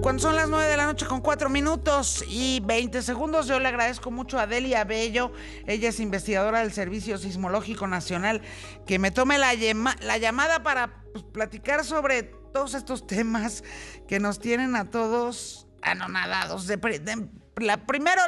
Cuando son las 9 de la noche con 4 minutos y 20 segundos, yo le agradezco mucho a Delia Bello, ella es investigadora del Servicio Sismológico Nacional, que me tome la llamada para platicar sobre todos estos temas que nos tienen a todos anonadados. Primero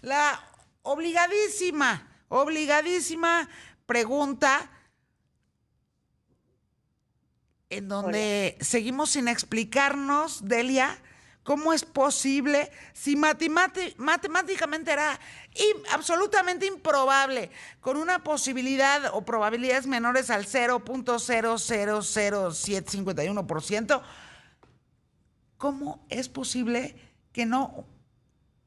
la obligadísima pregunta en donde seguimos sin explicarnos, Delia, cómo es posible, si matemáticamente era absolutamente improbable, con una posibilidad o probabilidades menores al 0.0000751%, ¿cómo es posible que no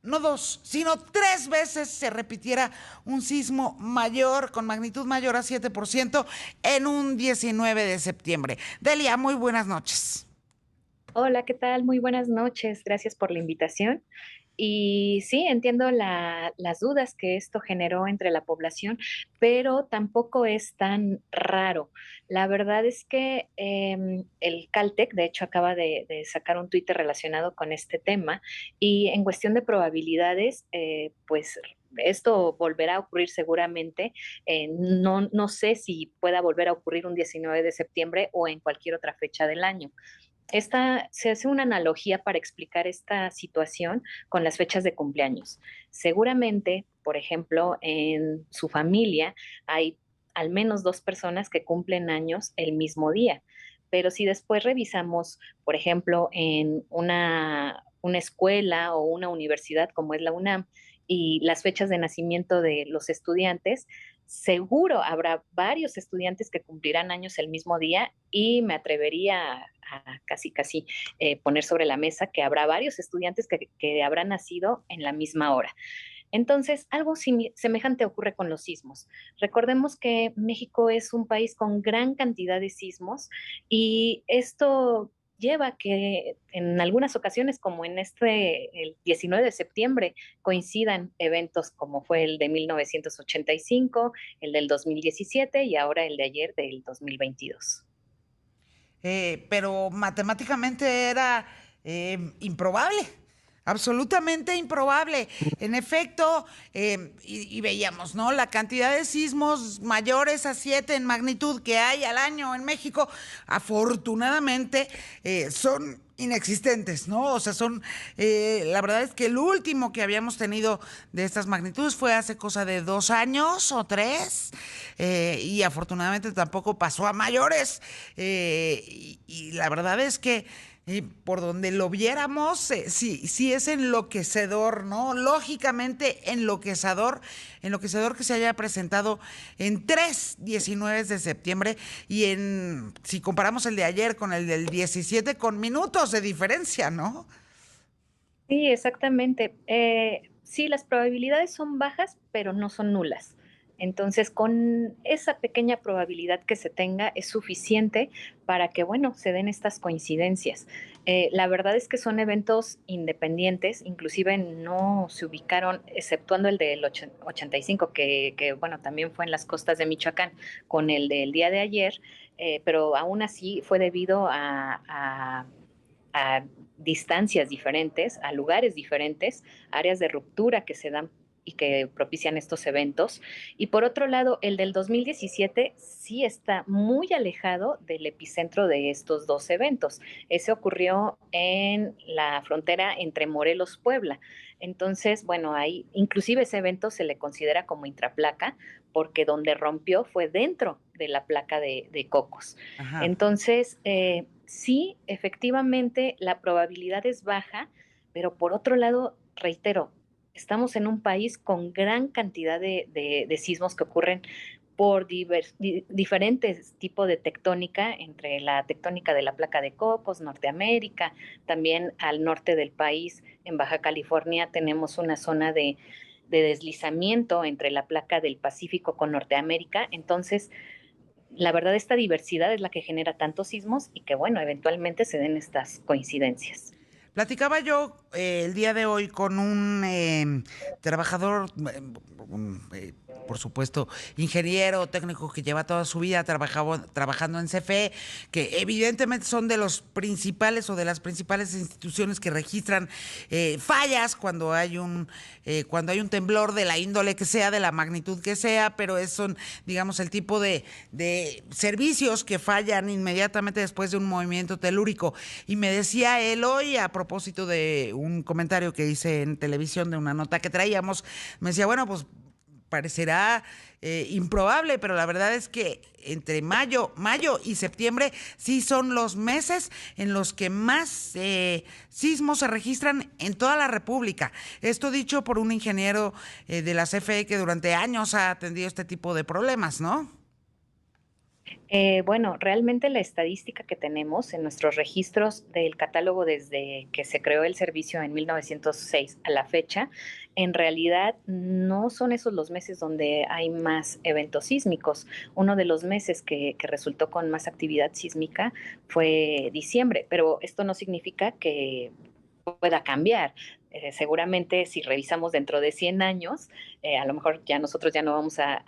dos, sino 3 veces se repitiera un sismo mayor, con magnitud mayor a 7% en un 19 de septiembre? Delia, muy buenas noches. Hola, ¿qué tal? Muy buenas noches. Gracias por la invitación. Y sí, entiendo las dudas que esto generó entre la población, pero tampoco es tan raro. La verdad es que el Caltech, de hecho, acaba de sacar un Twitter relacionado con este tema y en cuestión de probabilidades, pues esto volverá a ocurrir seguramente. No sé si pueda volver a ocurrir un 19 de septiembre o en cualquier otra fecha del año. Se hace una analogía para explicar esta situación con las fechas de cumpleaños. Seguramente, por ejemplo, en su familia hay al menos 2 personas que cumplen años el mismo día, pero si después revisamos, por ejemplo, en una escuela o una universidad como es la UNAM y las fechas de nacimiento de los estudiantes, seguro habrá varios estudiantes que cumplirán años el mismo día y me atrevería a casi poner sobre la mesa que habrá varios estudiantes que habrán nacido en la misma hora. Entonces, algo semejante ocurre con los sismos. Recordemos que México es un país con gran cantidad de sismos y esto lleva a que en algunas ocasiones, como en el 19 de septiembre, coincidan eventos como fue el de 1985, el del 2017 y ahora el de ayer del 2022. Pero matemáticamente era improbable, absolutamente improbable. En efecto, y veíamos, ¿no? La cantidad de sismos mayores a 7 en magnitud que hay al año en México, afortunadamente, son inexistentes, ¿no? O sea, la verdad es que el último que habíamos tenido de estas magnitudes fue hace cosa de 2 años o 3, y afortunadamente tampoco pasó a mayores, y la verdad es que por donde lo viéramos, sí es enloquecedor, ¿no? Lógicamente enloquecedor que se haya presentado en 3 19 de septiembre y si comparamos el de ayer con el del 17, con minutos de diferencia, ¿no? Sí, exactamente. Sí, las probabilidades son bajas, pero no son nulas. Entonces, con esa pequeña probabilidad que se tenga es suficiente para que, bueno, se den estas coincidencias. La verdad es que son eventos independientes, inclusive no se ubicaron, exceptuando el del 85, bueno, también fue en las costas de Michoacán, con el del día de ayer, pero aún así fue debido a distancias diferentes, a lugares diferentes, áreas de ruptura que se dan y que propician estos eventos. Y por otro lado, el del 2017 sí está muy alejado del epicentro de estos dos eventos. Ese ocurrió en la frontera entre Morelos-Puebla. Entonces, bueno, ahí inclusive ese evento se le considera como intraplaca porque donde rompió fue dentro de la placa de Cocos. Ajá. Entonces, sí, efectivamente, la probabilidad es baja, pero por otro lado, reitero, estamos en un país con gran cantidad de sismos que ocurren por diferentes tipos de tectónica, entre la tectónica de la placa de Cocos, Norteamérica, también al norte del país, en Baja California, tenemos una zona de deslizamiento entre la placa del Pacífico con Norteamérica. Entonces, la verdad, esta diversidad es la que genera tantos sismos y que, bueno, eventualmente se den estas coincidencias. Platicaba yo el día de hoy con un trabajador, un por supuesto, ingeniero técnico que lleva toda su vida trabajando en CFE, que evidentemente son de los principales o de las principales instituciones que registran fallas cuando hay un temblor de la índole que sea, de la magnitud que sea, pero son, digamos, el tipo de servicios que fallan inmediatamente después de un movimiento telúrico. Y me decía él hoy, a propósito de un comentario que hice en televisión de una nota que traíamos, me decía, bueno, pues parecerá improbable, pero la verdad es que entre mayo y septiembre sí son los meses en los que más sismos se registran en toda la República. Esto dicho por un ingeniero de la CFE que durante años ha atendido este tipo de problemas, ¿no? Bueno, realmente la estadística que tenemos en nuestros registros del catálogo desde que se creó el servicio en 1906 a la fecha, en realidad no son esos los meses donde hay más eventos sísmicos. Uno de los meses que resultó con más actividad sísmica fue diciembre, pero esto no significa que pueda cambiar. Seguramente si revisamos dentro de 100 años, a lo mejor ya nosotros ya no vamos a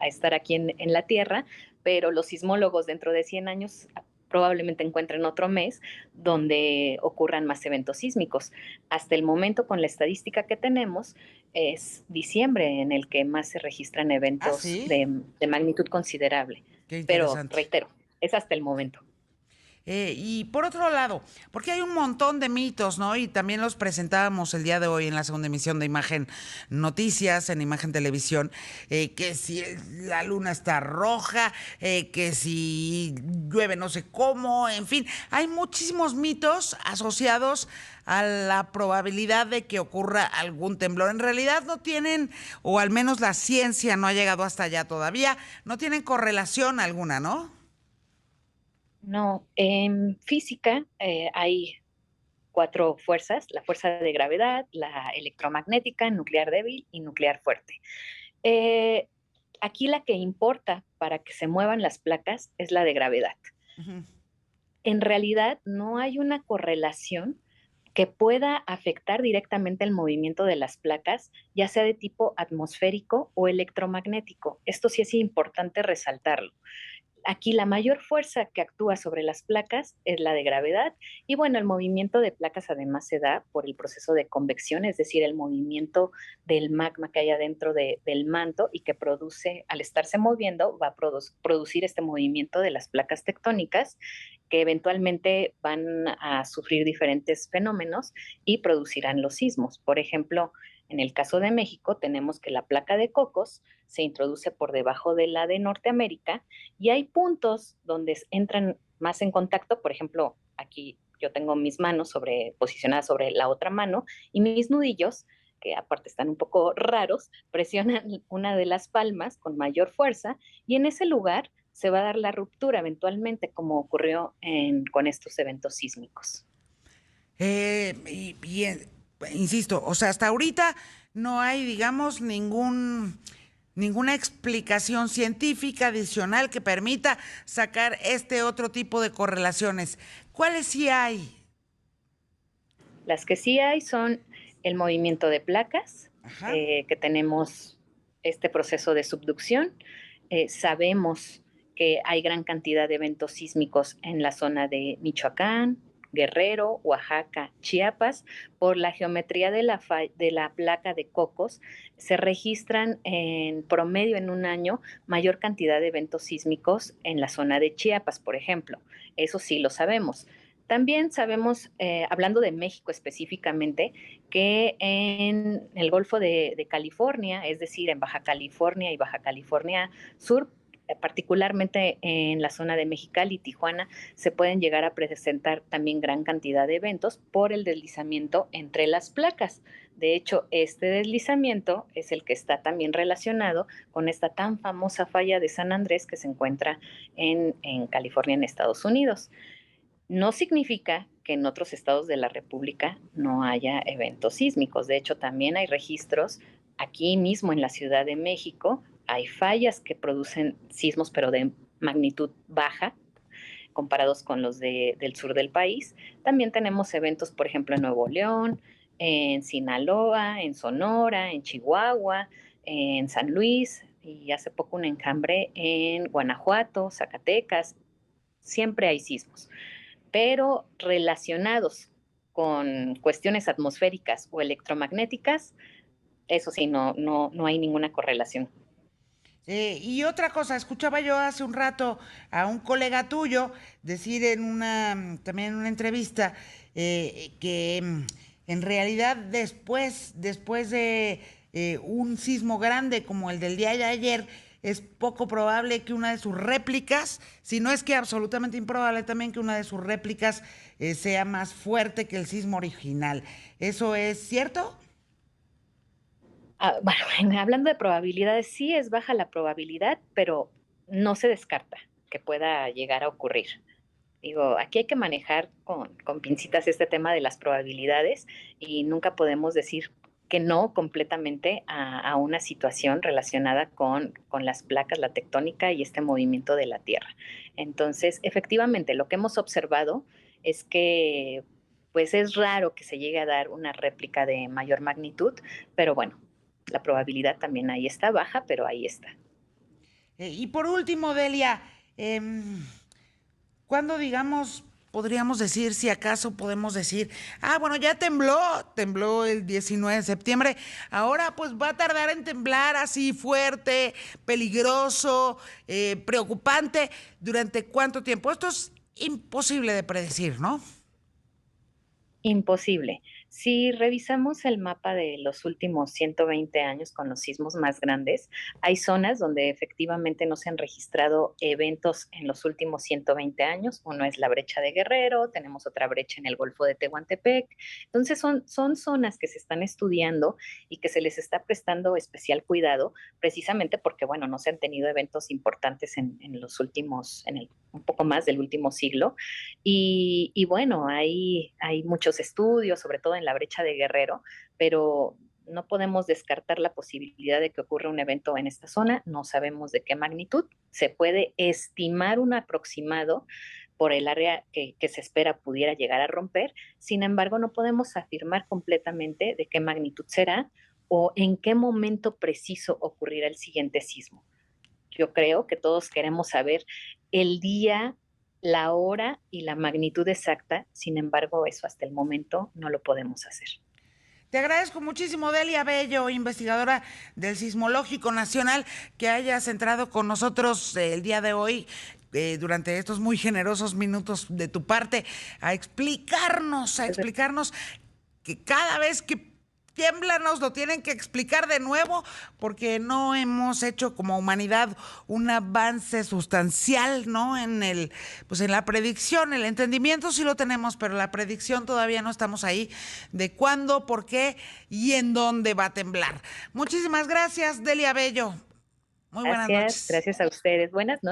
estar aquí en la Tierra, pero los sismólogos dentro de 100 años probablemente encuentren otro mes donde ocurran más eventos sísmicos. Hasta el momento, con la estadística que tenemos, es diciembre en el que más se registran Ah, eventos sí, de magnitud considerable. qué Pero interesante. reitero, es hasta el momento. Y por otro lado, porque hay un montón de mitos, ¿no? Y también los presentábamos el día de hoy en la segunda emisión de Imagen Noticias, en Imagen Televisión, que si la luna está roja, que si llueve no sé cómo, en fin, hay muchísimos mitos asociados a la probabilidad de que ocurra algún temblor. En realidad no tienen, o al menos la ciencia no ha llegado hasta allá todavía, no tienen correlación alguna, ¿no? No, en física hay cuatro fuerzas: la fuerza de gravedad, la electromagnética, nuclear débil y nuclear fuerte. Eh, Aquí la que importa para que se muevan las placas es la de gravedad. Ujú. En realidad no hay una correlación que pueda afectar directamente el movimiento de las placas, ya sea de tipo atmosférico o electromagnético. Esto sí es importante resaltarlo. Aquí la mayor fuerza que actúa sobre las placas es la de gravedad, y bueno, el movimiento de placas además se da por el proceso de convección, es decir, el movimiento del magma que hay adentro del manto y que produce, al estarse moviendo, va a producir este movimiento de las placas tectónicas, que eventualmente van a sufrir diferentes fenómenos y producirán los sismos. Por ejemplo, en el caso de México tenemos que la placa de Cocos se introduce por debajo de la de Norteamérica, y hay puntos donde entran más en contacto. Por ejemplo, aquí yo tengo mis manos posicionadas sobre la otra mano, y mis nudillos, que aparte están un poco raros, presionan una de las palmas con mayor fuerza, y en ese lugar se va a dar la ruptura eventualmente, como ocurrió con estos eventos sísmicos. Insisto, o sea, hasta ahorita no hay, digamos, ninguna explicación científica adicional que permita sacar este otro tipo de correlaciones. ¿Cuáles sí hay? Las que sí hay son el movimiento de placas, Ajá. que tenemos este proceso de subducción. Sabemos que hay gran cantidad de eventos sísmicos en la zona de Michoacán, Guerrero, Oaxaca, Chiapas. Por la geometría de la placa de Cocos, se registran en promedio en un año mayor cantidad de eventos sísmicos en la zona de Chiapas, por ejemplo. Eso sí lo sabemos. También sabemos, hablando de México específicamente, que en el Golfo de California, es decir, en Baja California y Baja California Sur, particularmente en la zona de Mexicali y Tijuana, se pueden llegar a presentar también gran cantidad de eventos por el deslizamiento entre las placas. De hecho, este deslizamiento es el que está también relacionado con esta tan famosa falla de San Andrés que se encuentra en California, en Estados Unidos. No significa que en otros estados de la República no haya eventos sísmicos. De hecho, también hay registros aquí mismo en la Ciudad de México. Hay fallas que producen sismos, pero de magnitud baja, comparados con los del sur del país. También tenemos eventos, por ejemplo, en Nuevo León, en Sinaloa, en Sonora, en Chihuahua, en San Luis y hace poco un enjambre en Guanajuato, Zacatecas. Siempre hay sismos, pero relacionados con cuestiones atmosféricas o electromagnéticas, eso sí, no hay ninguna correlación. Y otra cosa, escuchaba yo hace un rato a un colega tuyo decir también en una entrevista, que en realidad después de un sismo grande como el del día de ayer, es poco probable que una de sus réplicas, si no es que absolutamente improbable también que una de sus réplicas sea más fuerte que el sismo original. ¿Eso es cierto? Bueno, hablando de probabilidades, sí es baja la probabilidad, pero no se descarta que pueda llegar a ocurrir. Digo, aquí hay que manejar con pincitas este tema de las probabilidades y nunca podemos decir que no completamente a una situación relacionada con las placas, la tectónica y este movimiento de la Tierra. Entonces, efectivamente, lo que hemos observado es que pues es raro que se llegue a dar una réplica de mayor magnitud, pero bueno, la probabilidad también ahí está baja, pero ahí está. Y por último, Delia, ¿cuándo, digamos, podríamos decir, si acaso podemos decir, bueno, ya tembló el 19 de septiembre, ahora pues va a tardar en temblar así fuerte, peligroso, preocupante, ¿durante cuánto tiempo? Esto es imposible de predecir, ¿no? Imposible. Si revisamos el mapa de los últimos 120 años con los sismos más grandes, hay zonas donde efectivamente no se han registrado eventos en los últimos 120 años. Uno es la brecha de Guerrero, tenemos otra brecha en el Golfo de Tehuantepec. Entonces son zonas que se están estudiando y que se les está prestando especial cuidado, precisamente porque, bueno, no se han tenido eventos importantes en los últimos, un poco más del último siglo. Y bueno, hay muchos estudios, sobre todo en la brecha de Guerrero, pero no podemos descartar la posibilidad de que ocurra un evento en esta zona. No sabemos de qué magnitud. Se puede estimar un aproximado por el área que se espera pudiera llegar a romper. Sin embargo, no podemos afirmar completamente de qué magnitud será o en qué momento preciso ocurrirá el siguiente sismo. Yo creo que todos queremos saber el día, la hora y la magnitud exacta. Sin embargo, eso hasta el momento no lo podemos hacer. Te agradezco muchísimo, Delia Bello, investigadora del Sismológico Nacional, que hayas entrado con nosotros el día de hoy, durante estos muy generosos minutos de tu parte, a explicarnos que cada vez que tiembla nos lo tienen que explicar de nuevo, porque no hemos hecho como humanidad un avance sustancial, ¿no? Pues en la predicción, el entendimiento sí lo tenemos, pero la predicción todavía no estamos ahí de cuándo, por qué y en dónde va a temblar. Muchísimas gracias, Delia Bello. Muy buenas Gracias, noches. gracias a ustedes. Buenas noches.